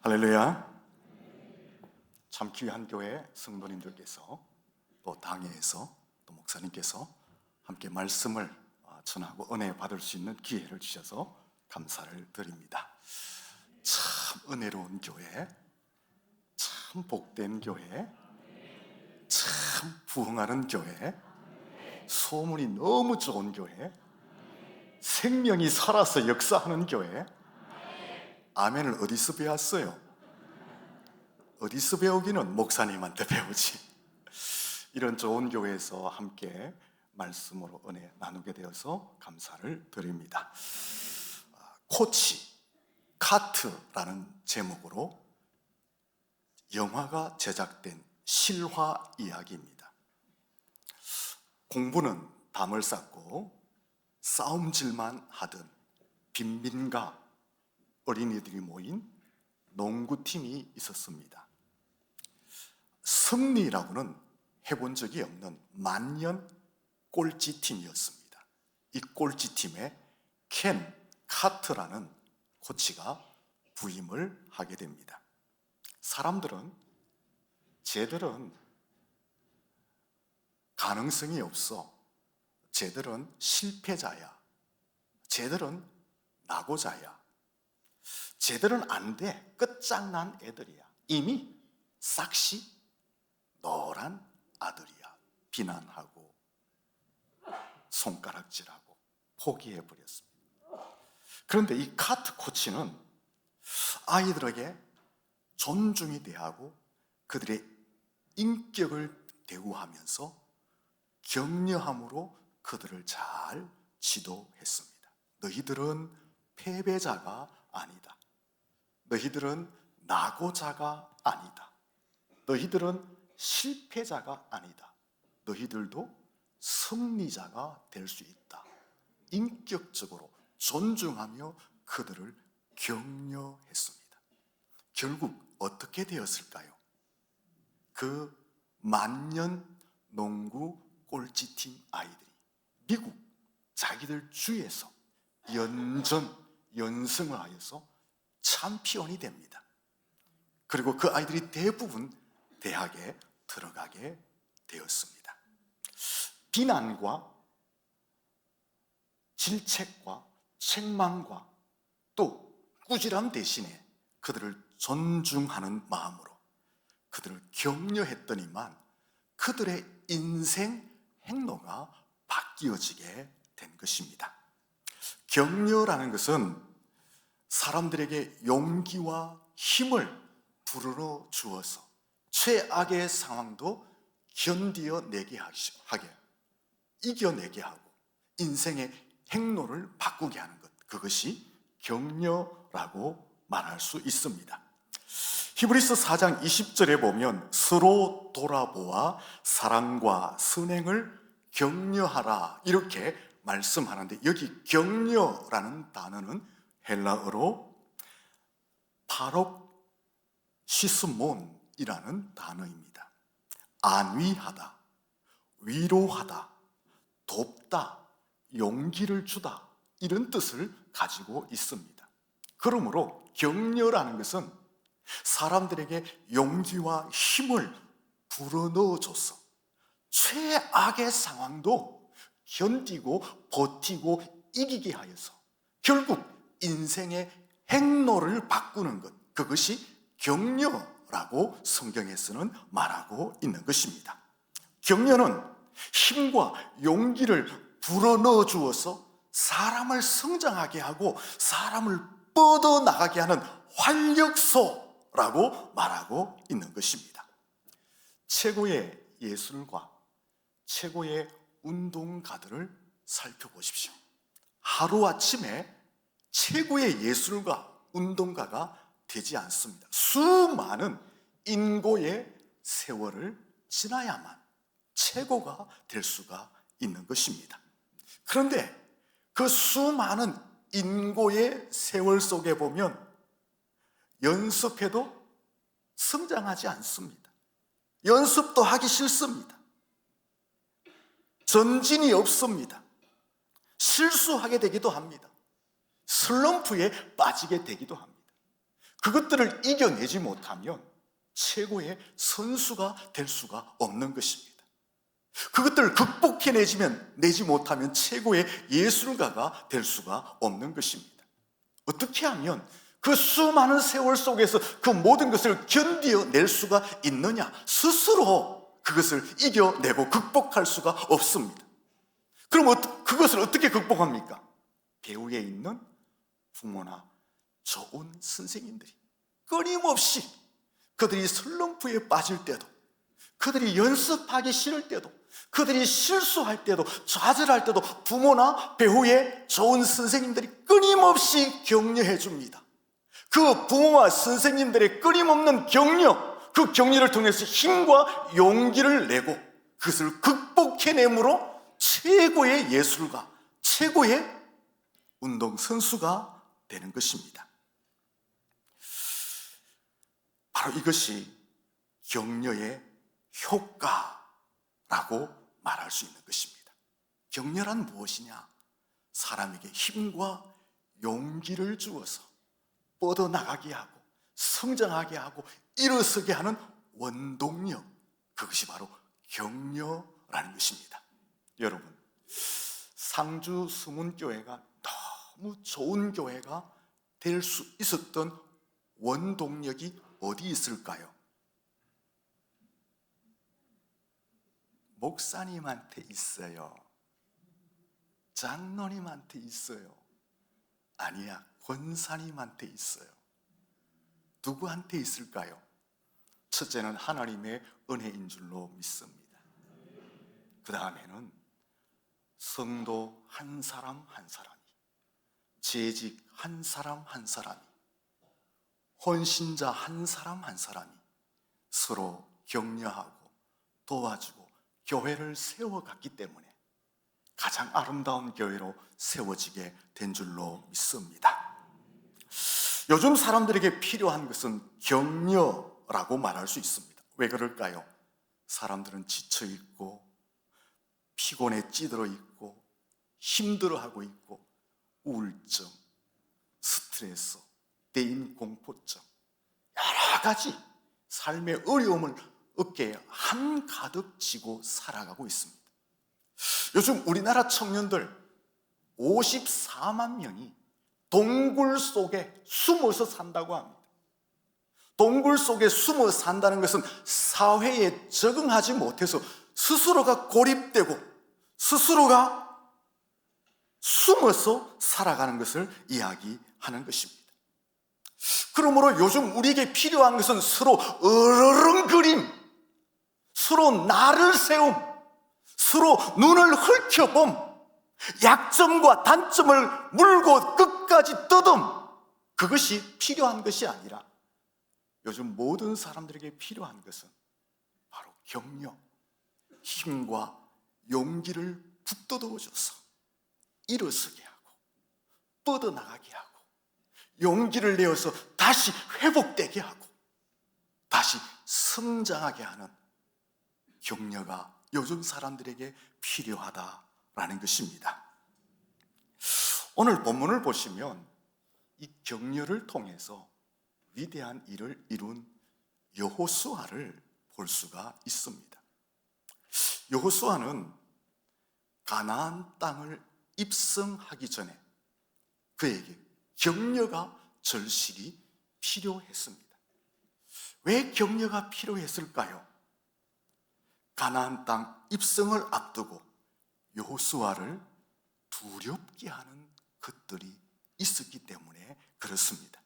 할렐루야. 참 귀한 교회 성도님들께서 또 당회에서 또 목사님께서 함께 말씀을 전하고 은혜 받을 수 있는 기회를 주셔서 감사를 드립니다. 참 은혜로운 교회, 참 복된 교회, 참 부흥하는 교회, 소문이 너무 좋은 교회, 생명이 살아서 역사하는 교회. 아멘을 어디서 배웠어요? 어디서 배우기는 목사님한테 배우지. 이런 좋은 교회에서 함께 말씀으로 은혜 나누게 되어서 감사를 드립니다. 코치, 카트라는 제목으로 영화가 제작된 실화 이야기입니다. 공부는 담을 쌓고 싸움질만 하던 빈민가 어린이들이 모인 농구팀이 있었습니다. 승리라고는 해본 적이 없는 만년 꼴찌팀이었습니다. 이 꼴찌팀에 켄 카트라는 코치가 부임을 하게 됩니다. 사람들은 쟤들은 가능성이 없어, 쟤들은 실패자야, 쟤들은 낙오자야, 쟤들은 안 돼, 끝장난 애들이야, 이미 싹시 노란 아들이야 비난하고 손가락질하고 포기해버렸습니다. 그런데 이 카트 코치는 아이들에게 존중이 대하고 그들의 인격을 대우하면서 격려함으로 그들을 잘 지도했습니다. 너희들은 패배자가 아니다. 너희들은 낙오자가 아니다. 너희들은 실패자가 아니다. 너희들도 승리자가 될 수 있다. 인격적으로 존중하며 그들을 격려했습니다. 결국 어떻게 되었을까요? 그 만년 농구 꼴찌팀 아이들이 미국 자기들 주에서 연승을 하여서 챔피언이 됩니다. 그리고 그 아이들이 대부분 대학에 들어가게 되었습니다. 비난과 질책과 책망과 또 꾸지람 대신에 그들을 존중하는 마음으로 그들을 격려했더니만 그들의 인생 행로가 바뀌어지게 된 것입니다. 격려라는 것은 사람들에게 용기와 힘을 불어넣어 주어서 최악의 상황도 견디어내게 하게, 이겨내게 하고 인생의 행로를 바꾸게 하는 것, 그것이 격려라고 말할 수 있습니다. 히브리서 4장 20절에 보면 서로 돌아보아 사랑과 선행을 격려하라 이렇게 말씀하는데, 여기 격려라는 단어는 헬라어로 파록시스몬이라는 단어입니다. 안위하다, 위로하다, 돕다, 용기를 주다, 이런 뜻을 가지고 있습니다. 그러므로 격려라는 것은 사람들에게 용기와 힘을 불어넣어줘서 최악의 상황도 견디고 버티고 이기게 하여서 결국 인생의 행로를 바꾸는 것, 그것이 격려라고 성경에서는 말하고 있는 것입니다. 격려는 힘과 용기를 불어넣어 주어서 사람을 성장하게 하고 사람을 뻗어나가게 하는 활력소라고 말하고 있는 것입니다. 최고의 예술가, 최고의 운동가들을 살펴보십시오. 하루아침에 최고의 예술가, 운동가가 되지 않습니다. 수많은 인고의 세월을 지나야만 최고가 될 수가 있는 것입니다. 그런데 그 수많은 인고의 세월 속에 보면 연습해도 성장하지 않습니다. 연습도 하기 싫습니다. 전진이 없습니다. 실수하게 되기도 합니다. 슬럼프에 빠지게 되기도 합니다. 그것들을 이겨내지 못하면 최고의 선수가 될 수가 없는 것입니다. 그것들을 내지 못하면 최고의 예술가가 될 수가 없는 것입니다. 어떻게 하면 그 수많은 세월 속에서 그 모든 것을 견뎌낼 수가 있느냐? 스스로 그것을 이겨내고 극복할 수가 없습니다. 그럼 그것을 어떻게 극복합니까? 배후에 있는 부모나 좋은 선생님들이 끊임없이 그들이 슬럼프에 빠질 때도, 그들이 연습하기 싫을 때도, 그들이 실수할 때도, 좌절할 때도 부모나 배후의 좋은 선생님들이 끊임없이 격려해 줍니다. 그 부모와 선생님들의 끊임없는 격려, 그 격려를 통해서 힘과 용기를 내고 그것을 극복해내므로 최고의 예술가, 최고의 운동선수가 되는 것입니다. 바로 이것이 격려의 효과라고 말할 수 있는 것입니다. 격려란 무엇이냐? 사람에게 힘과 용기를 주어서 뻗어나가게 하고 성장하게 하고 일어서게 하는 원동력, 그것이 바로 격려라는 것입니다. 여러분, 상주 수문교회가 너무 좋은 교회가 될 수 있었던 원동력이 어디 있을까요? 목사님한테 있어요. 장로님한테 있어요. 아니야, 권사님한테 있어요. 누구한테 있을까요? 첫째는 하나님의 은혜인 줄로 믿습니다. 그 다음에는 성도 한 사람 한 사람이, 재직 한 사람 한 사람이, 헌신자 한 사람 한 사람이 서로 격려하고 도와주고 교회를 세워갔기 때문에 가장 아름다운 교회로 세워지게 된 줄로 믿습니다. 요즘 사람들에게 필요한 것은 격려라고 말할 수 있습니다. 왜 그럴까요? 사람들은 지쳐있고 피곤에 찌들어 있고 힘들어하고 있고 우울증, 스트레스, 대인 공포증, 여러 가지 삶의 어려움을 어깨에 한가득 지고 살아가고 있습니다. 요즘 우리나라 청년들 54만 명이 동굴 속에 숨어서 산다고 합니다. 동굴 속에 숨어 산다는 것은 사회에 적응하지 못해서 스스로가 고립되고 스스로가 숨어서 살아가는 것을 이야기하는 것입니다. 그러므로 요즘 우리에게 필요한 것은 서로 으르렁거림, 서로 나를 세움, 서로 눈을 훑혀봄, 약점과 단점을 물고 끝까지 떠듬, 그것이 필요한 것이 아니라 요즘 모든 사람들에게 필요한 것은 바로 격려, 힘과 용기를 북돋워줘서 일어서게 하고 뻗어나가게 하고 용기를 내어서 다시 회복되게 하고 다시 성장하게 하는 격려가 요즘 사람들에게 필요하다라는 것입니다. 오늘 본문을 보시면 이 격려를 통해서 위대한 일을 이룬 여호수아를 볼 수가 있습니다. 여호수아는 가나안 땅을 입성하기 전에 그에게 격려가 절실히 필요했습니다. 왜 격려가 필요했을까요? 가나안 땅 입성을 앞두고 여호수아를 두렵게 하는 것들이 있었기 때문에 그렇습니다.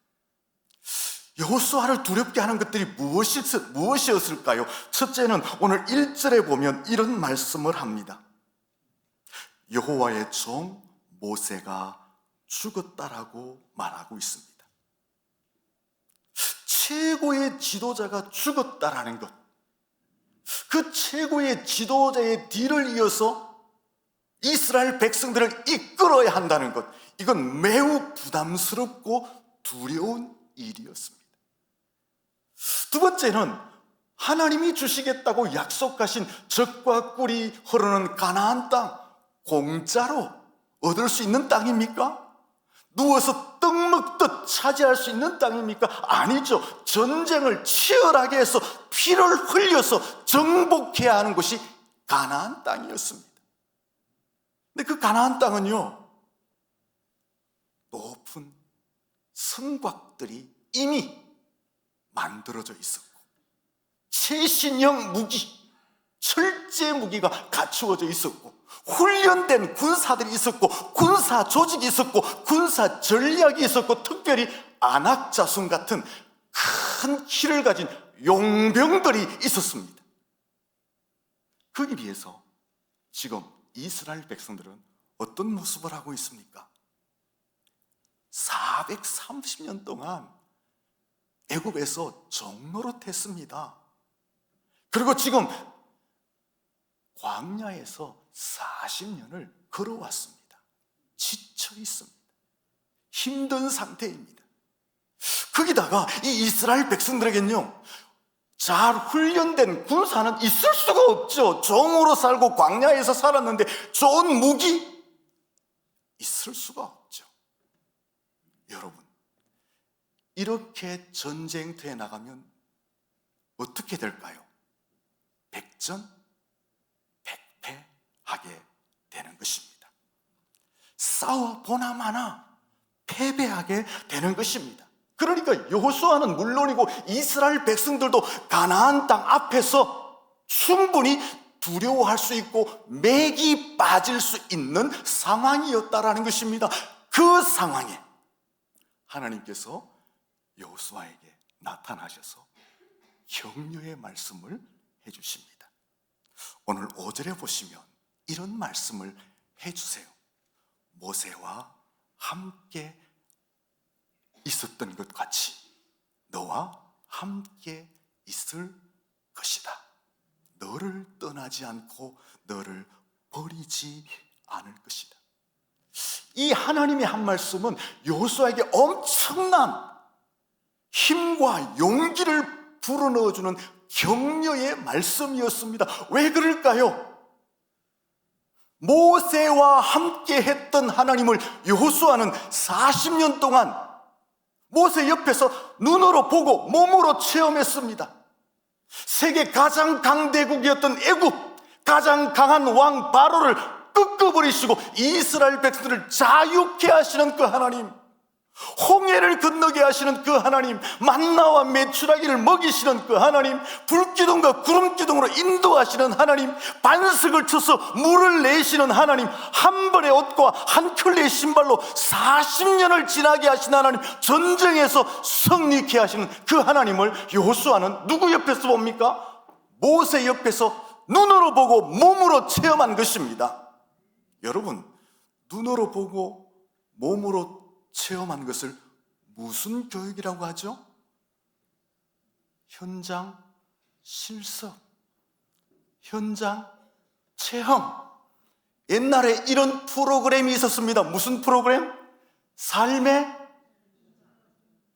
여호수아를 두렵게 하는 것들이 무엇이었을까요? 첫째는 오늘 1절에 보면 이런 말씀을 합니다. 여호와의 종 모세가 죽었다라고 말하고 있습니다. 최고의 지도자가 죽었다라는 것, 그 최고의 지도자의 뒤를 이어서 이스라엘 백성들을 이끌어야 한다는 것, 이건 매우 부담스럽고 두려운 일이었습니다. 두 번째는 하나님이 주시겠다고 약속하신 젖과 꿀이 흐르는 가나안 땅, 공짜로 얻을 수 있는 땅입니까? 누워서 떡 먹듯 차지할 수 있는 땅입니까? 아니죠. 전쟁을 치열하게 해서 피를 흘려서 정복해야 하는 곳이 가나안 땅이었습니다. 근데 그 가나안 땅은요, 높은 성곽들이 이미 만들어져 있었고, 최신형 무기, 철제 무기가 갖추어져 있었고, 훈련된 군사들이 있었고, 군사 조직이 있었고, 군사 전략이 있었고, 특별히 안악자손 같은 큰 키를 가진 용병들이 있었습니다. 거기에 비해서 지금 이스라엘 백성들은 어떤 모습을 하고 있습니까? 430년 동안 애굽에서 종노릇했습니다. 그리고 지금 광야에서 40년을 걸어왔습니다. 지쳐 있습니다. 힘든 상태입니다. 거기다가 이 이스라엘 백성들에겐요, 잘 훈련된 군사는 있을 수가 없죠. 종으로 살고 광야에서 살았는데 좋은 무기 있을 수가 없죠. 여러분, 이렇게 전쟁터에 나가면 어떻게 될까요? 백전백패하게 되는 것입니다. 싸워 보나 마나 패배하게 되는 것입니다. 그러니까 여호수아는 물론이고 이스라엘 백성들도 가나안 땅 앞에서 충분히 두려워할 수 있고 맥이 빠질 수 있는 상황이었다라는 것입니다. 그 상황에 하나님께서 여호수아에게 나타나셔서 격려의 말씀을 해주십니다. 오늘 5절에 보시면 이런 말씀을 해주세요. 모세와 함께 있었던 것 같이 너와 함께 있을 것이다. 너를 떠나지 않고 너를 버리지 않을 것이다. 이 하나님의 한 말씀은 여호수아에게 엄청난 힘과 용기를 불어넣어주는 격려의 말씀이었습니다. 왜 그럴까요? 모세와 함께 했던 하나님을 여호수아는 40년 동안 모세 옆에서 눈으로 보고 몸으로 체험했습니다. 세계 가장 강대국이었던 애굽, 가장 강한 왕 바로를 꺾어버리시고 이스라엘 백성들을 자유케 하시는 그 하나님, 홍해를 건너게 하시는 그 하나님, 만나와 메추라기를 먹이시는 그 하나님, 불기둥과 구름기둥으로 인도하시는 하나님, 반석을 쳐서 물을 내시는 하나님, 한 벌의 옷과 한 켤레의 신발로 40년을 지나게 하신 하나님, 전쟁에서 승리케 하시는 그 하나님을 여호수아는 누구 옆에서 봅니까? 모세 옆에서 눈으로 보고 몸으로 체험한 것입니다. 여러분, 눈으로 보고 몸으로 체험한 것을 무슨 교육이라고 하죠? 현장 실습, 현장 체험. 옛날에 이런 프로그램이 있었습니다. 무슨 프로그램? 삶의,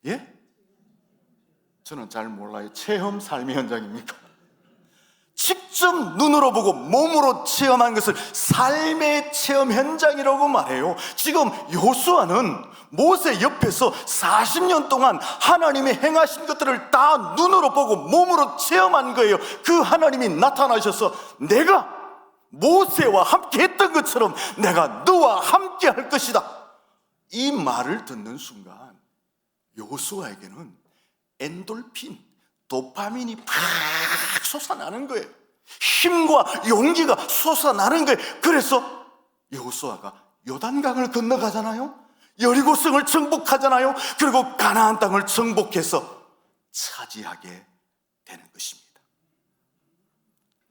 예? 저는 잘 몰라요. 체험 삶의 현장입니까? 직접 눈으로 보고 몸으로 체험한 것을 삶의 체험 현장이라고 말해요. 지금 여호수아는 모세 옆에서 40년 동안 하나님의 행하신 것들을 다 눈으로 보고 몸으로 체험한 거예요. 그 하나님이 나타나셔서 내가 모세와 함께 했던 것처럼 내가 너와 함께 할 것이다. 이 말을 듣는 순간 여호수아에게는 엔돌핀, 도파민이 팍 솟아나는 거예요. 힘과 용기가 솟아나는 거예요. 그래서 여호수아가 요단강을 건너가잖아요. 여리고성을 정복하잖아요. 그리고 가나안 땅을 정복해서 차지하게 되는 것입니다.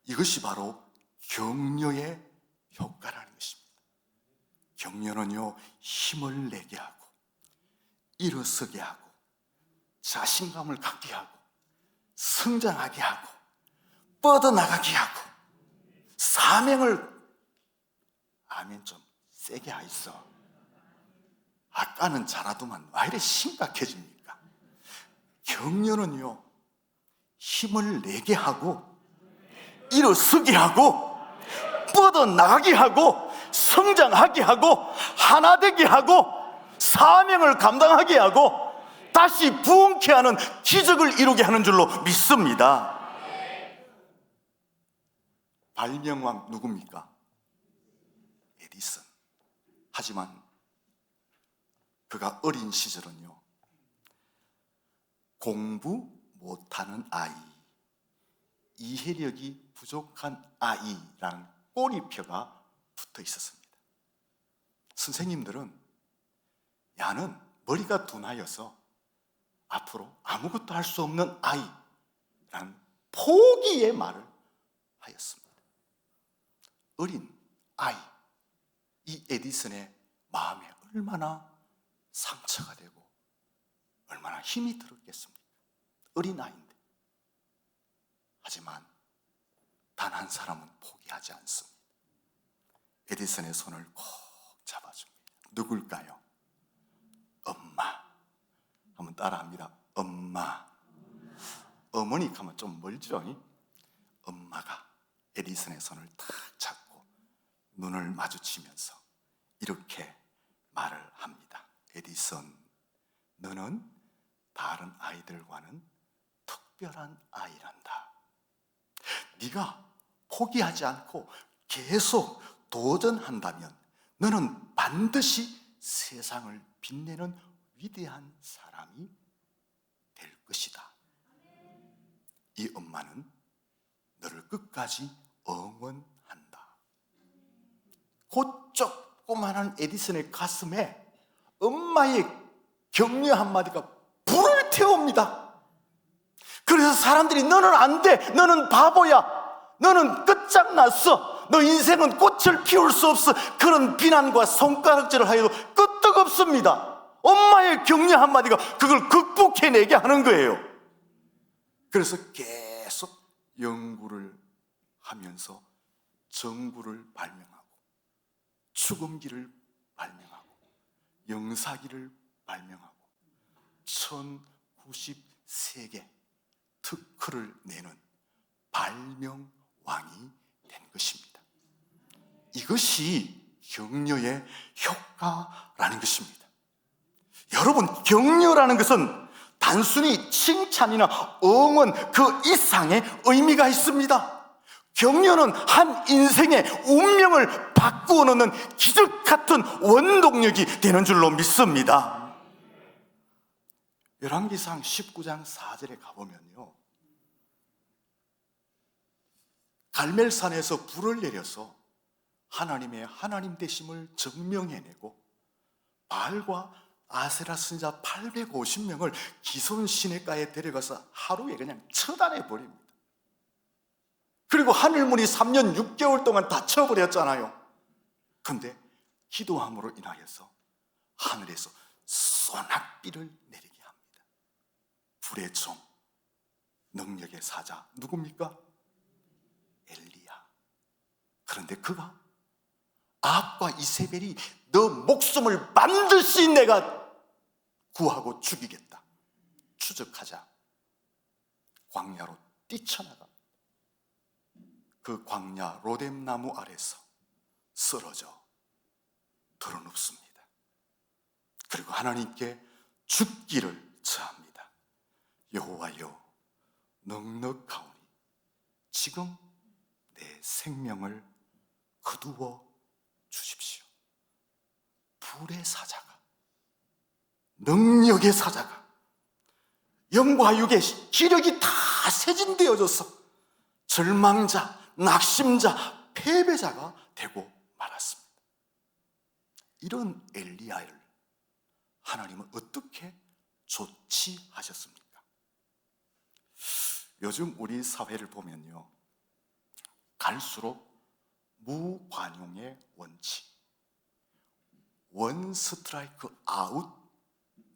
이것이 바로 격려의 효과라는 것입니다. 격려는요, 힘을 내게 하고 일어서게 하고 자신감을 갖게 하고 성장하게 하고 뻗어나가게 하고 사명을, 아멘, 좀 세게 하있어. 아까는 잘하더만 왜 이래 심각해집니까? 격려는요, 힘을 내게 하고 일어서게 하고 뻗어나가게 하고 성장하게 하고 하나 되게 하고 사명을 감당하게 하고 다시 부흥케 하는 기적을 이루게 하는 줄로 믿습니다. 발명왕 누굽니까? 에디슨. 하지만 그가 어린 시절은요, 공부 못하는 아이, 이해력이 부족한 아이라는 꼬리표가 붙어 있었습니다. 선생님들은 야는 머리가 둔하여서 앞으로 아무것도 할 수 없는 아이라는 포기의 말을 하였습니다. 어린 아이, 이 에디슨의 마음에 얼마나 상처가 되고 얼마나 힘이 들었겠습니까? 어린 아이인데. 하지만 단 한 사람은 포기하지 않습니다. 에디슨의 손을 꼭 잡아줍니다. 누굴까요? 엄마. 한번 따라합니다. 엄마. 어머니 하면 좀 멀죠? 엄마가 에디슨의 손을 탁 잡고 눈을 마주치면서 이렇게 말을 합니다. 에디슨, 너는 다른 아이들과는 특별한 아이란다. 네가 포기하지 않고 계속 도전한다면 너는 반드시 세상을 빛내는 위대한 사람이 될 것이다. 이 엄마는 너를 끝까지 응원한다. 그 조그만한 에디슨의 가슴에 엄마의 격려 한마디가 불을 태웁니다. 그래서 사람들이 너는 안 돼, 너는 바보야, 너는 끝장났어, 너 인생은 꽃을 피울 수 없어, 그런 비난과 손가락질을 하여도 끄떡없습니다. 엄마의 격려 한마디가 그걸 극복해내게 하는 거예요. 그래서 계속 연구를 하면서 정구를 발명하고 축음기를 발명하고 영사기를 발명하고 1093개 특허를 내는 발명왕이 된 것입니다. 이것이 격려의 효과라는 것입니다. 여러분, 격려라는 것은 단순히 칭찬이나 응원 그 이상의 의미가 있습니다. 격려는 한 인생의 운명을 바꾸어 놓는 기적 같은 원동력이 되는 줄로 믿습니다. 열왕기상 19장 4절에 가보면요, 갈멜산에서 불을 내려서 하나님의 하나님 되심을 증명해내고 바알과 아세라 선지자 850명을 기손 시내가에 데려가서 하루에 그냥 처단해 버립니다. 그리고 하늘문이 3년 6개월 동안 닫혀버렸잖아요. 그런데 기도함으로 인하여서 하늘에서 소낙비를 내리게 합니다. 불의 종, 능력의 사자 누굽니까? 엘리야. 그런데 그가 아합과 이세벨이 너 목숨을 반드시 내가 구하고 죽이겠다 추적하자 광야로 뛰쳐나갑니다. 그 광야 로뎀나무 아래서 쓰러져 드러눕습니다. 그리고 하나님께 죽기를 처합니다. 여호와여, 넉넉하오니 지금 내 생명을 거두어 주십시오. 불의 사자가, 능력의 사자가, 영과 육의 기력이 다 세진되어져서 절망자, 낙심자, 패배자가 되고 말았습니다. 이런 엘리야를 하나님은 어떻게 조치하셨습니까? 요즘 우리 사회를 보면요, 갈수록 무관용의 원칙, 원 스트라이크 아웃,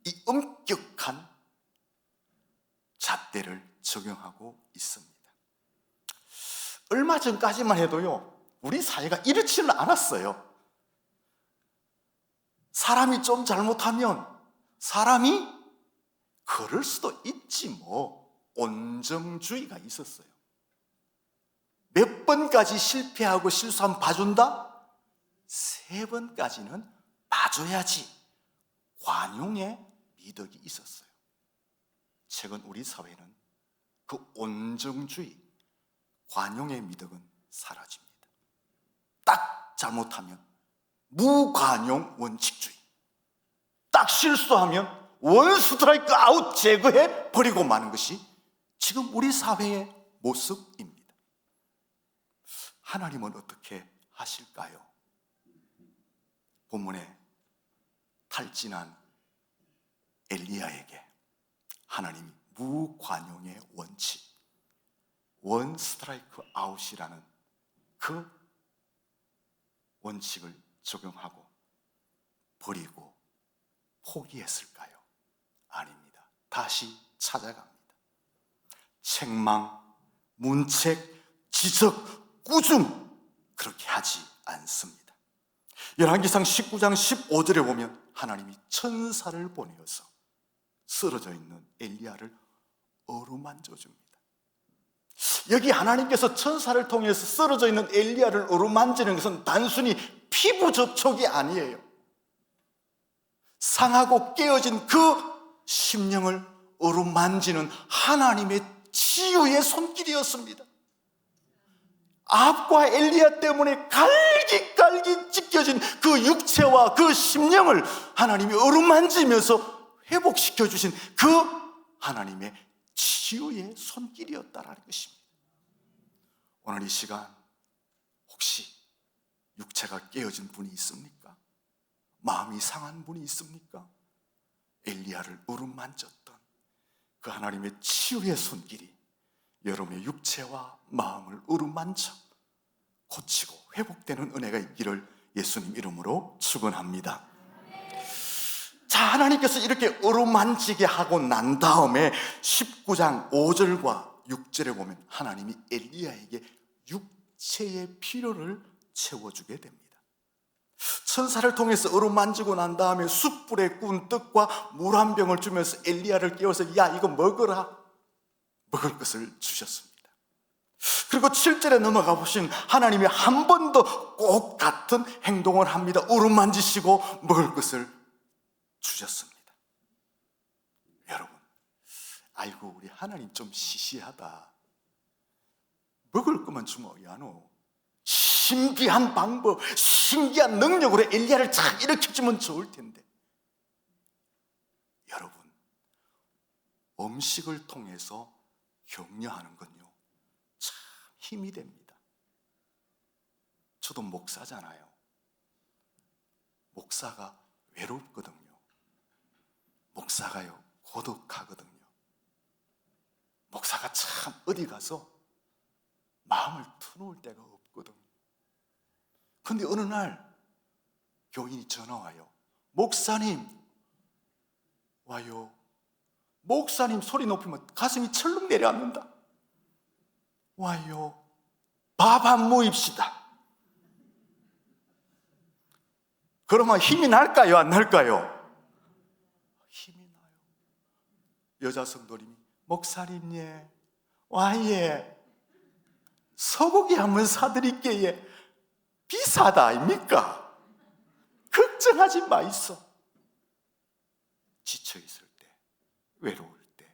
이 엄격한 잣대를 적용하고 있습니다. 얼마 전까지만 해도요, 우리 사회가 이렇지는 않았어요. 사람이 좀 잘못하면 사람이 그럴 수도 있지 뭐, 온정주의가 있었어요. 몇 번까지 실패하고 실수하면 봐준다? 3번까지는 봐줘야지. 관용의 미덕이 있었어요. 최근 우리 사회는 그 온정주의, 관용의 미덕은 사라집니다. 딱 잘못하면 무관용 원칙주의, 딱 실수하면 원 스트라이크 아웃 제거해 버리고 마는 것이 지금 우리 사회의 모습입니다. 하나님은 어떻게 하실까요? 본문에 탈진한 엘리야에게 하나님이 무관용의 원칙, 원 스트라이크 아웃이라는 그 원칙을 적용하고 버리고 포기했을까요? 아닙니다. 다시 찾아갑니다. 책망, 문책, 지적, 꾸중, 그렇게 하지 않습니다. 열왕기상 19장 15절에 보면 하나님이 천사를 보내어서 쓰러져 있는 엘리야를 어루만져 줍니다. 여기 하나님께서 천사를 통해서 쓰러져 있는 엘리야를 어루만지는 것은 단순히 피부 접촉이 아니에요. 상하고 깨어진 그 심령을 어루만지는 하나님의 치유의 손길이었습니다. 아합과 엘리야 때문에 갈깃갈깃 찢겨진 그 육체와 그 심령을 하나님이 어루만지면서 회복시켜 주신 그 하나님의 치유의 손길이었다라는 것입니다. 오늘 이 시간 혹시 육체가 깨어진 분이 있습니까? 마음이 상한 분이 있습니까? 엘리야를 어루만졌던 그 하나님의 치유의 손길이 여러분의 육체와 마음을 어루만져 고치고 회복되는 은혜가 있기를 예수님 이름으로 축원합니다. 자, 하나님께서 이렇게 어루만지게 하고 난 다음에 19장 5절과 6절에 보면 하나님이 엘리야에게 육체의 필요를 채워주게 됩니다. 천사를 통해서 어루만지고 난 다음에 숯불에 구운 떡과 물 한 병을 주면서 엘리야를 깨워서 야, 이거 먹어라. 먹을 것을 주셨습니다. 그리고 7절에 넘어가 보시면 하나님이 한 번 더 꼭 같은 행동을 합니다. 어루만지시고 먹을 것을 주셨습니다. 여러분, 아이고 우리 하나님 좀 시시하다. 먹을 것만 주면 어야노. 신비한 방법, 신기한 능력으로 엘리야를 잘 일으켜주면 좋을 텐데. 여러분, 음식을 통해서 격려하는 건요 참 힘이 됩니다. 저도 목사잖아요. 목사가 외롭거든요. 목사가요 고독하거든요. 목사가 참 어디 가서 마음을 터놓을 데가 없거든요. 근데 어느 날 교인이 전화 와요. 목사님 와요. 목사님 소리 높이면 가슴이 철렁 내려앉는다. 와요. 밥 한 모입시다. 그러면 힘이 날까요? 안 날까요? 힘이 나요. 여자 성도님이 목사님 예 와예 소고기 한번 사드릴게요. 비싸다 아닙니까? 걱정하지 마이소. 지쳐있을 때, 외로울 때,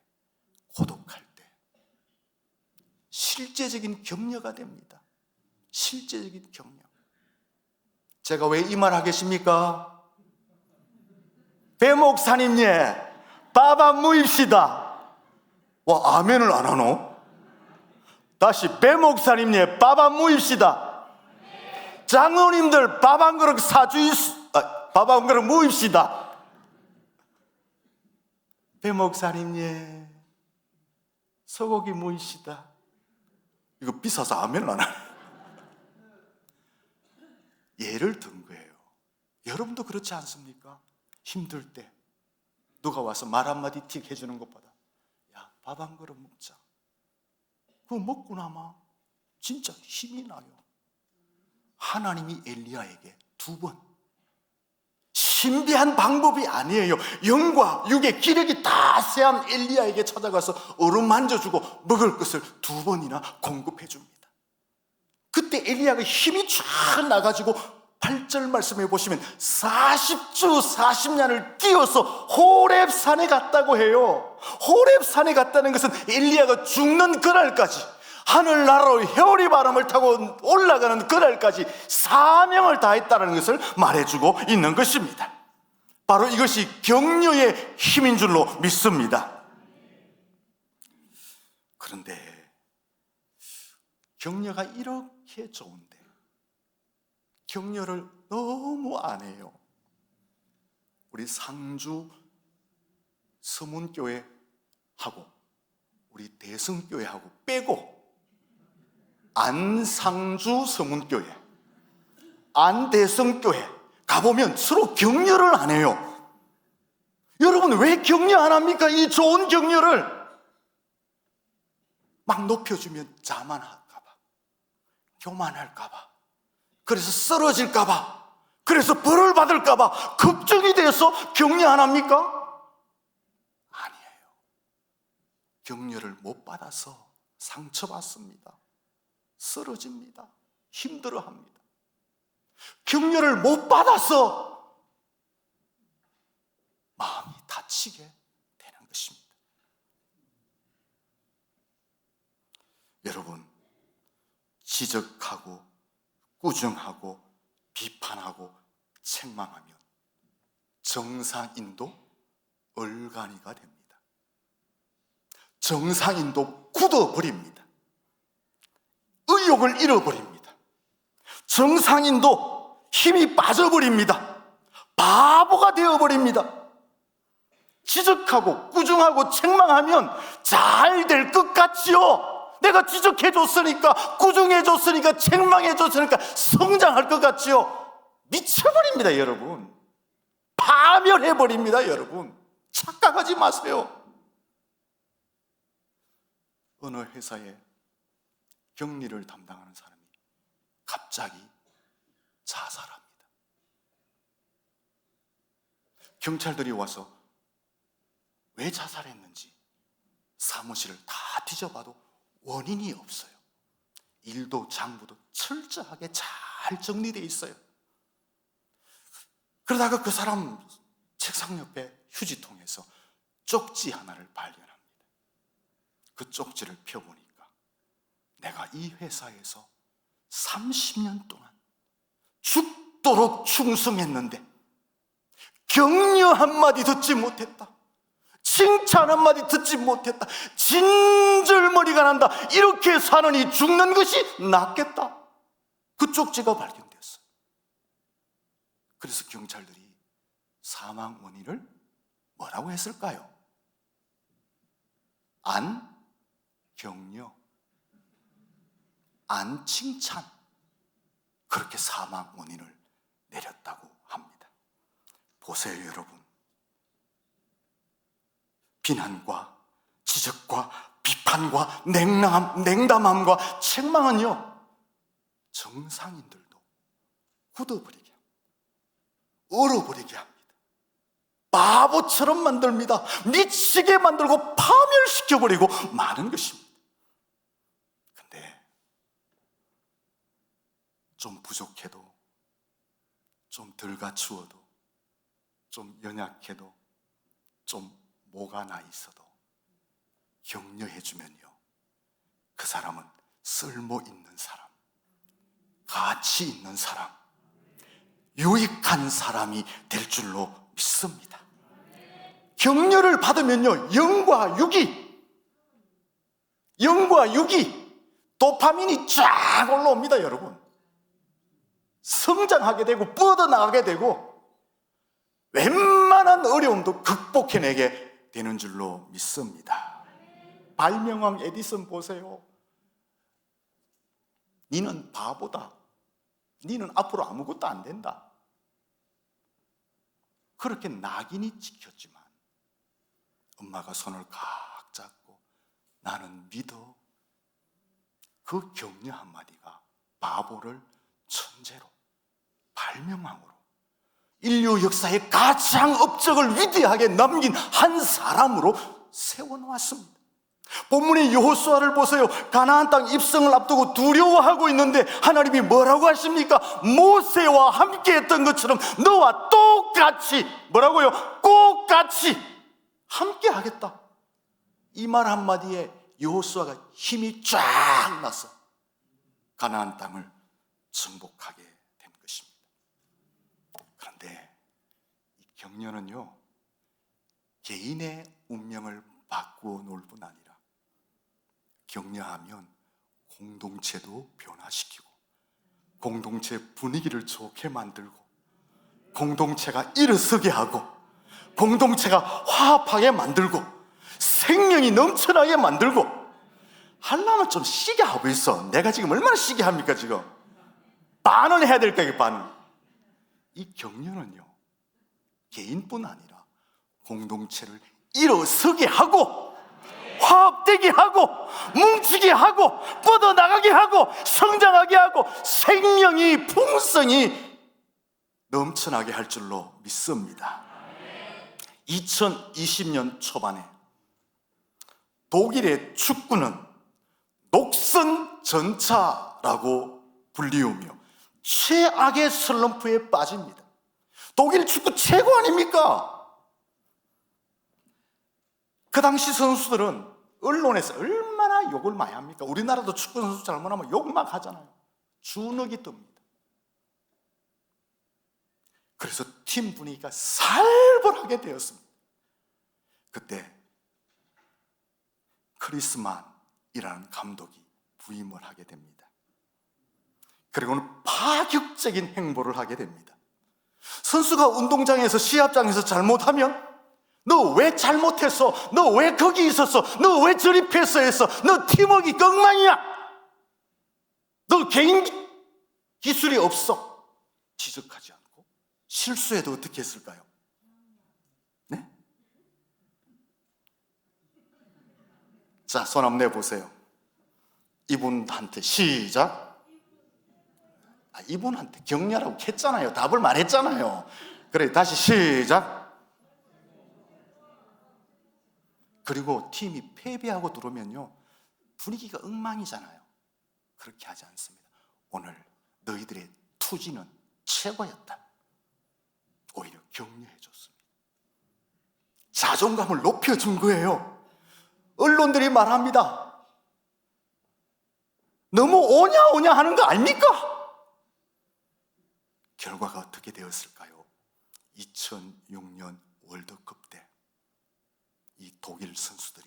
고독할 때 실제적인 격려가 됩니다. 실제적인 격려. 제가 왜 이 말 하겠습니까? 배 목사님 예 밥 한 모입시다. 와, 아멘을 안 하노? 다시 배 목사님 예 밥 한 모입시다. 장로님들 밥 한 그릇 밥 한 그릇 모입시다. 배 목사님 예 소고기 모입시다. 이거 비싸서 아멘을 안 하네. 예를 든 거예요. 여러분도 그렇지 않습니까? 힘들 때 누가 와서 말 한마디 틱 해주는 것보다 야, 밥 한 그릇 먹자. 그거 먹고 나면 진짜 힘이 나요. 하나님이 엘리야에게 2번, 신비한 방법이 아니에요. 영과 육의 기력이 다 세한 엘리야에게 찾아가서 어루만져주고 먹을 것을 2번이나 공급해 줍니다. 그때 엘리야가 힘이 쫙 나가지고 8절 말씀해 보시면 40주 40년을 뛰어서 호렙산에 갔다고 해요. 호렙산에 갔다는 것은 엘리야가 죽는 그날까지, 하늘나라로 회오리 바람을 타고 올라가는 그날까지 사명을 다했다는 것을 말해주고 있는 것입니다. 바로 이것이 격려의 힘인 줄로 믿습니다. 그런데 격려가 이렇게 좋은데 격려를 너무 안 해요. 우리 상주 서문교회하고 우리 대성교회하고 빼고 안상주 서문교회, 안대성교회 가보면 서로 격려를 안 해요. 여러분, 왜 격려 안 합니까? 이 좋은 격려를 막 높여주면 자만할까봐, 교만할까봐, 그래서 쓰러질까봐, 그래서 벌을 받을까봐 걱정이 돼서 격려 안 합니까? 아니에요. 격려를 못 받아서 상처받습니다. 쓰러집니다. 힘들어합니다. 격려를 못 받아서 마음이 다치게 되는 것입니다. 여러분, 지적하고 꾸중하고 비판하고 책망하면 정상인도 얼간이가 됩니다. 정상인도 굳어버립니다. 의욕을 잃어버립니다. 정상인도 힘이 빠져버립니다. 바보가 되어버립니다. 지적하고 꾸중하고 책망하면 잘 될 것 같지요. 내가 지적해줬으니까, 꾸중해줬으니까, 책망해줬으니까 성장할 것 같지요. 미쳐버립니다, 여러분. 파멸해버립니다, 여러분. 착각하지 마세요. 어느 회사에 격리를 담당하는 사람이 갑자기 자살합니다. 경찰들이 와서 왜 자살했는지 사무실을 다 뒤져봐도 원인이 없어요. 일도 장부도 철저하게 잘 정리되어 있어요. 그러다가 그 사람 책상 옆에 휴지통에서 쪽지 하나를 발견합니다. 그 쪽지를 펴보니까 내가 이 회사에서 30년 동안 죽도록 충성했는데 격려 한마디 듣지 못했다, 칭찬 한마디 듣지 못했다, 진절머리가 난다, 이렇게 사느니 죽는 것이 낫겠다. 그 쪽지가 발견되었어요. 그래서 경찰들이 사망 원인을 뭐라고 했을까요? 안 격려, 안 칭찬, 그렇게 사망 원인을 내렸다고 합니다. 보세요, 여러분. 비난과 지적과 비판과 냉담함과 책망은요, 정상인들도 굳어버리게 합니다. 얼어버리게 합니다. 바보처럼 만듭니다. 미치게 만들고 파멸시켜버리고 마는 것입니다. 근데 좀 부족해도, 좀 덜 갖추어도, 좀 연약해도, 좀 뭐가 나 있어도 격려해주면요, 그 사람은 쓸모 있는 사람, 가치 있는 사람, 유익한 사람이 될 줄로 믿습니다. 격려를 받으면요, 영과 육이 도파민이 쫙 올라옵니다, 여러분. 성장하게 되고 뻗어나가게 되고 웬만한 어려움도 극복해내게 되는 줄로 믿습니다. 발명왕 에디슨 보세요. 니는 바보다, 니는 앞으로 아무것도 안 된다, 그렇게 낙인이 찍혔지만 엄마가 손을 각 잡고 나는 믿어, 그 격려 한마디가 바보를 천재로, 발명왕으로, 인류 역사의 가장 업적을 위대하게 남긴 한 사람으로 세워놓았습니다. 본문의 여호수아를 보세요. 가나안 땅 입성을 앞두고 두려워하고 있는데 하나님이 뭐라고 하십니까? 모세와 함께 했던 것처럼 너와 똑같이, 뭐라고요? 똑같이 함께 하겠다. 이 말 한마디에 여호수아가 힘이 쫙 나서 가나안 땅을 정복하게 된 것입니다. 그런데 이 격려는요, 개인의 운명을 바꾸어 놓을 뿐 아니라 격려하면 공동체도 변화시키고 공동체 분위기를 좋게 만들고 공동체가 일어서게 하고 공동체가 화합하게 만들고 생명이 넘쳐나게 만들고. 하려면 좀 쉬게 하고 있어. 내가 지금 얼마나 쉬게 합니까? 지금 반은 해야 될까? 이게 반은. 이 격려는요, 개인뿐 아니라 공동체를 일어서게 하고 화합되게 하고 뭉치게 하고 뻗어나가게 하고 성장하게 하고 생명이 풍성이 넘쳐나게 할 줄로 믿습니다. 2020년 초반에 독일의 축구는 녹슨 전차라고 불리우며 최악의 슬럼프에 빠집니다. 독일 축구 최고 아닙니까? 그 당시 선수들은 언론에서 얼마나 욕을 많이 합니까? 우리나라도 축구 선수 잘못하면 욕 막 하잖아요. 주눅이 듭니다. 그래서 팀 분위기가 살벌하게 되었습니다. 그때 크리스만이라는 감독이 부임을 하게 됩니다. 그리고는 파격적인 행보를 하게 됩니다. 선수가 운동장에서 시합장에서 잘못하면 너 왜 잘못했어? 너 왜 거기 있었어? 너 왜 저리 패스했어? 너 팀워크 엉망이야. 너 개인 기술이 없어. 지적하지 않고 실수해도 어떻게 했을까요? 네? 자, 손 한번 내보세요. 이분한테 시작. 이분한테 격려라고 했잖아요. 답을 말했잖아요. 그래, 다시 시작. 그리고 팀이 패배하고 들어오면요, 분위기가 엉망이잖아요. 그렇게 하지 않습니다. 오늘 너희들의 투지는 최고였다. 오히려 격려해 줬습니다. 자존감을 높여준 거예요. 언론들이 말합니다. 너무 오냐 하는 거 아닙니까? 결과가 어떻게 되었을까요? 2006년 월드컵 때 이 독일 선수들이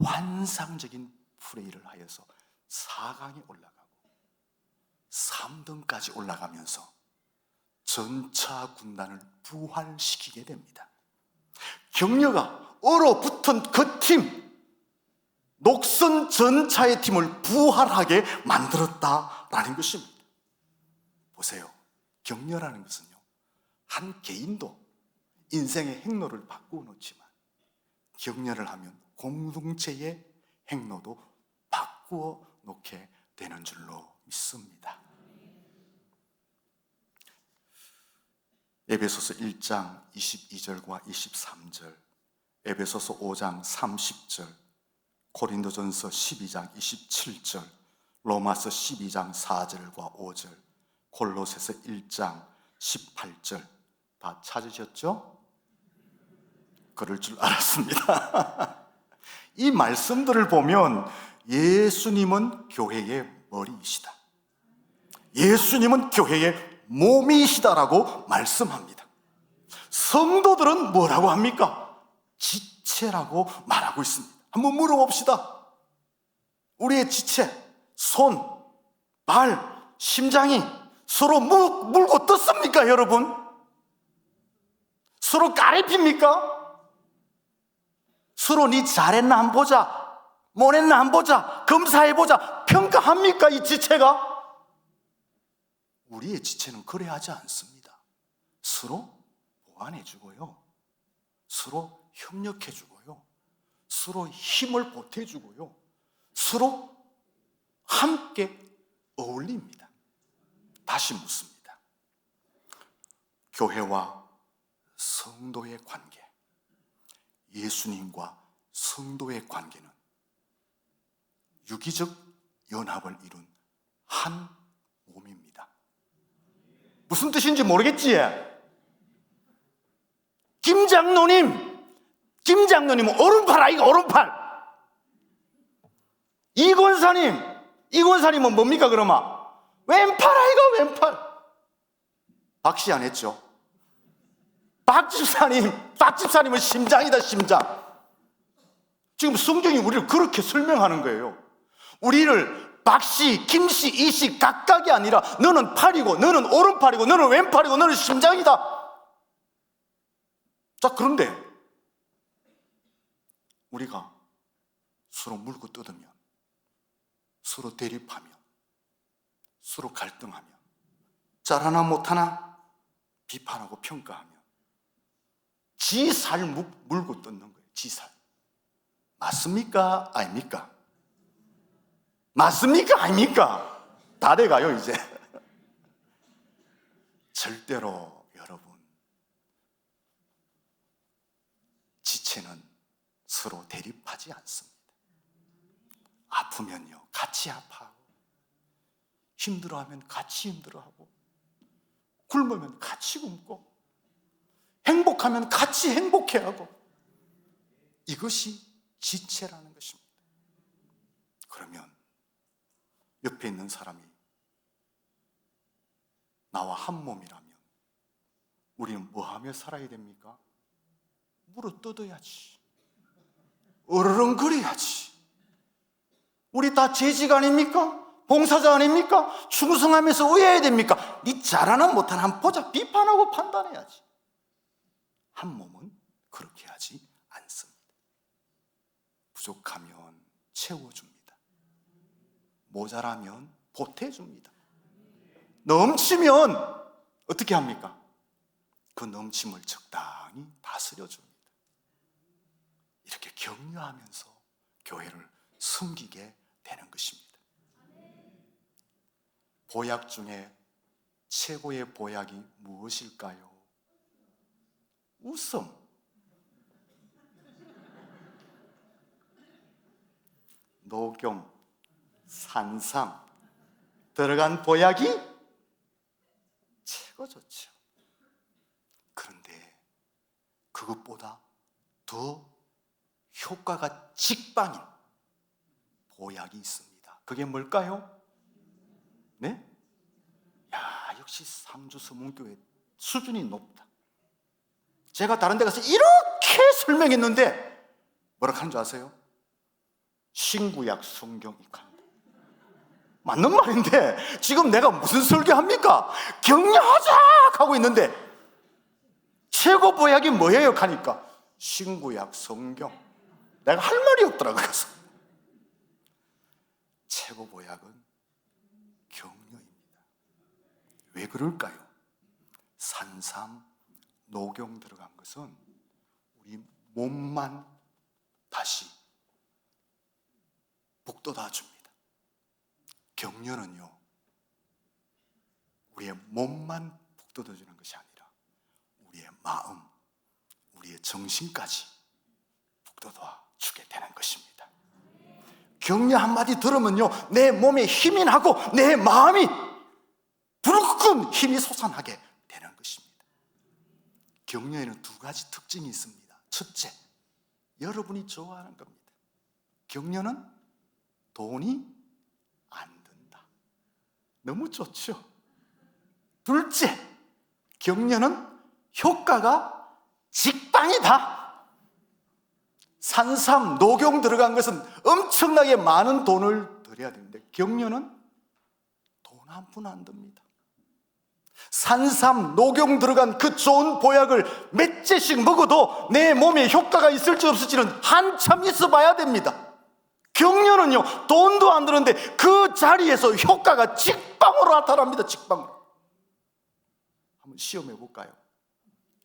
환상적인 플레이를 하여서 4강에 올라가고 3등까지 올라가면서 전차 군단을 부활시키게 됩니다. 격려가 얼어붙은 그 팀, 녹슨 전차의 팀을 부활하게 만들었다라는 것입니다. 보세요. 격려라는 것은요, 한 개인도 인생의 행로를 바꾸어 놓지만 격려를 하면 공동체의 행로도 바꾸어 놓게 되는 줄로 믿습니다. 에베소서 1장 22절과 23절, 에베소서 5장 30절, 고린도전서 12장 27절, 로마서 12장 4절과 5절, 골로새서 1장 18절 다 찾으셨죠? 그럴 줄 알았습니다. 이 말씀들을 보면 예수님은 교회의 머리이시다. 예수님은 교회의 몸이시다라고 말씀합니다. 성도들은 뭐라고 합니까? 지체라고 말하고 있습니다. 한번 물어봅시다. 우리의 지체, 손, 발, 심장이 서로 물고 떴습니까, 여러분? 서로 까레핍니까? 서로 니 잘했나 한번 보자, 못했나 한번 보자, 검사해보자, 평가합니까, 이 지체가? 우리의 지체는 그래 하지 않습니다. 서로 보완해주고요, 서로 협력해주고요, 서로 힘을 보태주고요, 서로 함께 어울립니다. 다시 묻습니다. 교회와 성도의 관계, 예수님과 성도의 관계는 유기적 연합을 이룬 한 몸입니다. 무슨 뜻인지 모르겠지? 김장로님은 오른팔 아이가 오른팔. 이권사님은 뭡니까 그러면? 왼팔 아이가 왼팔. 박씨 안 했죠? 박집사님은 심장이다, 심장. 지금 성경이 우리를 그렇게 설명하는 거예요. 우리를 박씨, 김씨, 이씨 각각이 아니라 너는 팔이고 너는 오른팔이고 너는 왼팔이고 너는 심장이다. 자, 그런데 우리가 서로 물고 뜯으면, 서로 대립하면, 서로 갈등하면, 잘하나 못하나 비판하고 평가하면 지 살 물고 뜯는 거예요. 지 살. 맞습니까? 아닙니까? 맞습니까? 아닙니까? 다 돼가요 이제. 절대로 여러분, 지체는 서로 대립하지 않습니다. 아프면요 같이 아파하고, 힘들어하면 같이 힘들어하고, 굶으면 같이 굶고, 행복하면 같이 행복해하고, 이것이 지체라는 것입니다. 그러면 옆에 있는 사람이 나와 한 몸이라면 우리는 뭐 하며 살아야 됩니까? 물어 뜯어야지, 어르렁거려야지. 우리 다 재직 아닙니까? 봉사자 아닙니까? 충성하면서 의해야 됩니까? 네 잘하나 못하나 한번 보자. 비판하고 판단해야지. 한 몸은 그렇게 하지 않습니다. 부족하면 채워줍니다. 모자라면 보태줍니다. 넘치면 어떻게 합니까? 그 넘침을 적당히 다스려줍니다. 이렇게 격려하면서 교회를 섬기게 되는 것입니다. 보약 중에 최고의 보약이 무엇일까요? 웃음. 녹용, 산삼 들어간 보약이 최고 좋죠. 그런데 그것보다 더 효과가 직방인 보약이 있습니다. 그게 뭘까요? 네? 야, 역시 상주서문교회 수준이 높다. 제가 다른 데 가서 이렇게 설명했는데 뭐라고 하는 줄 아세요? 신구약 성경 익한다. 맞는 말인데 지금 내가 무슨 설교합니까? 격려하자 하고 있는데 최고 보약이 뭐예요? 하니까 신구약 성경. 내가 할 말이 없더라고요. 그래서 최고 보약은 격려입니다. 왜 그럴까요? 산삼, 녹용 들어간 것은 우리 몸만 다시 북돋아 줍니다. 격려는요, 우리의 몸만 북돋아 주는 것이 아니라 우리의 마음, 우리의 정신까지 북돋아 주게 되는 것입니다. 격려 한마디 들으면요, 내 몸에 힘이 나고 내 마음이 불끈 힘이 솟아나게 되는 것입니다. 격려에는 두 가지 특징이 있습니다. 첫째, 여러분이 좋아하는 겁니다. 격려는 돈이 안 든다. 너무 좋죠? 둘째, 격려는 효과가 직방이다. 산삼, 녹용 들어간 것은 엄청나게 많은 돈을 들여야 되는데 격려는 돈 한 푼 안 듭니다. 산삼, 녹용 들어간 그 좋은 보약을 몇 재씩 먹어도 내 몸에 효과가 있을지 없을지는 한참 있어 봐야 됩니다. 격려는요, 돈도 안 드는데 그 자리에서 효과가 직방으로 나타납니다. 직방으로. 한번 시험해 볼까요?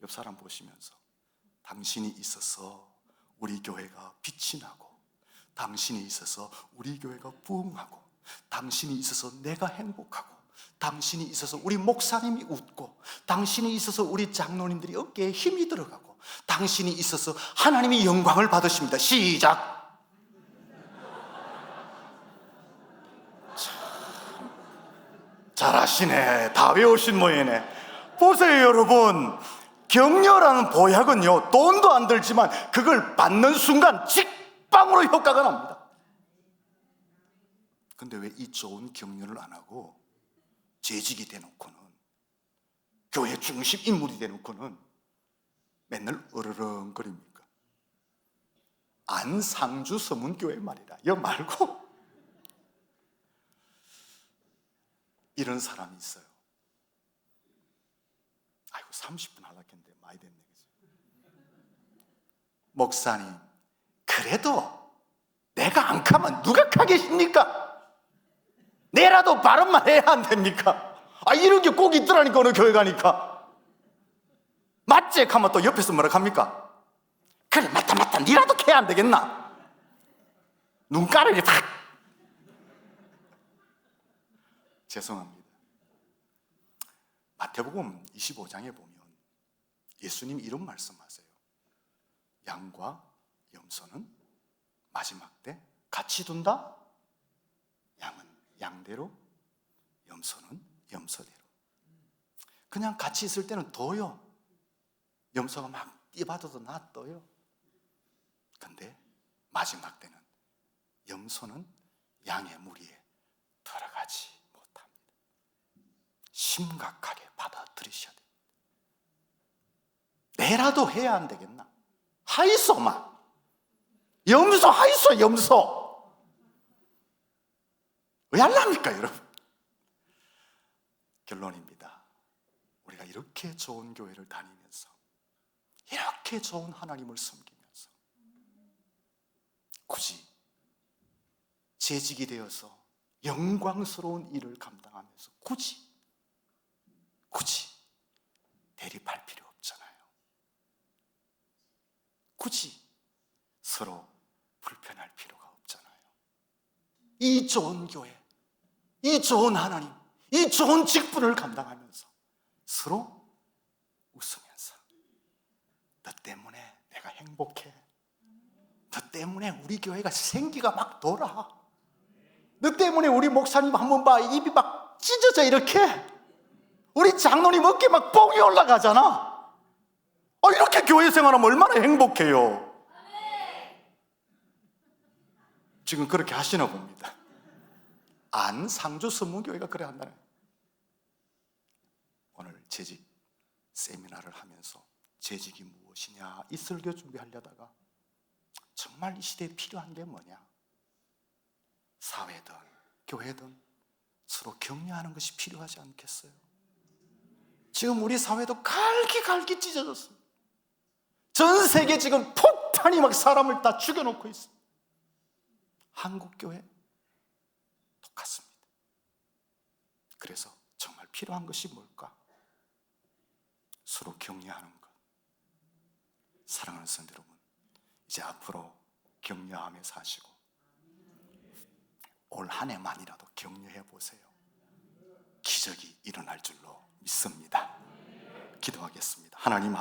옆 사람 보시면서 당신이 있어서 우리 교회가 빛이 나고, 당신이 있어서 우리 교회가 부흥하고, 당신이 있어서 내가 행복하고, 당신이 있어서 우리 목사님이 웃고, 당신이 있어서 우리 장로님들이 어깨에 힘이 들어가고, 당신이 있어서 하나님이 영광을 받으십니다. 시작. 잘하시네. 다 외우신 모양이네. 보세요 여러분, 격려라는 보약은요 돈도 안 들지만 그걸 받는 순간 직방으로 효과가 납니다. 근데 왜 이 좋은 격려를 안 하고 재직이 돼놓고는, 교회 중심 인물이 돼놓고는 맨날 으르렁거립니까? 안상주 서문교회 말이라. 여 말고 이런 사람이 있어요. 아이고 30분 하려고 했는데 많이 됐네. 목사님, 그래도 내가 안 가면 누가 가겠습니까? 내라도 발음만 해야 안 됩니까? 아, 이런 게 꼭 있더라니까. 어느 교회 가니까 맞지? 하면 또 옆에서 뭐라 합니까? 그래 맞다 니라도 해야 안 되겠나? 눈가락이 탁. 죄송합니다. 마태복음 25장에 보면 예수님 이런 말씀하세요. 양과 염소는 마지막 때 같이 둔다? 양은 양대로, 염소는 염소대로. 그냥 같이 있을 때는 둬요. 염소가 막 뛰받아도 놔둬요. 근데 마지막 때는 염소는 양의 무리에 들어가지 못합니다. 심각하게 받아들이셔야 됩니다. 내라도 해야 안 되겠나? 하이소마, 염소 하이소, 염소. 왜 할랍니까 여러분? 결론입니다. 우리가 이렇게 좋은 교회를 다니면서, 이렇게 좋은 하나님을 섬기면서 굳이 재직이 되어서 영광스러운 일을 감당하면서 굳이 대립할 필요 없잖아요. 굳이 서로 불편할 필요가 없잖아요. 이 좋은 교회, 이 좋은 하나님, 이 좋은 직분을 감당하면서 서로 웃으면서, 너 때문에 내가 행복해, 너 때문에 우리 교회가 생기가 막 돌아, 너 때문에 우리 목사님 한번 봐, 입이 막 찢어져 이렇게, 우리 장로님 어깨 막 뽕이 올라가잖아. 이렇게 교회 생활하면 얼마나 행복해요. 지금 그렇게 하시나 봅니다. 안상주 서문교회가 그래 한다네. 오늘 재직 세미나를 하면서 재직이 무엇이냐 이 설교 준비하려다가 정말 이 시대에 필요한 게 뭐냐, 사회든 교회든 서로 격려하는 것이 필요하지 않겠어요? 지금 우리 사회도 갈기 찢어졌어요. 전 세계 지금 폭탄이 막 사람을 다 죽여놓고 있어요. 한국교회 똑같습니다. 그래서 정말 필요한 것이 뭘까? 서로 격려하는 것. 사랑하는 성도 여러분, 이제 앞으로 격려하며 사시고 올 한 해만이라도 격려해 보세요. 기적이 일어날 줄로 믿습니다. 기도하겠습니다. 하나님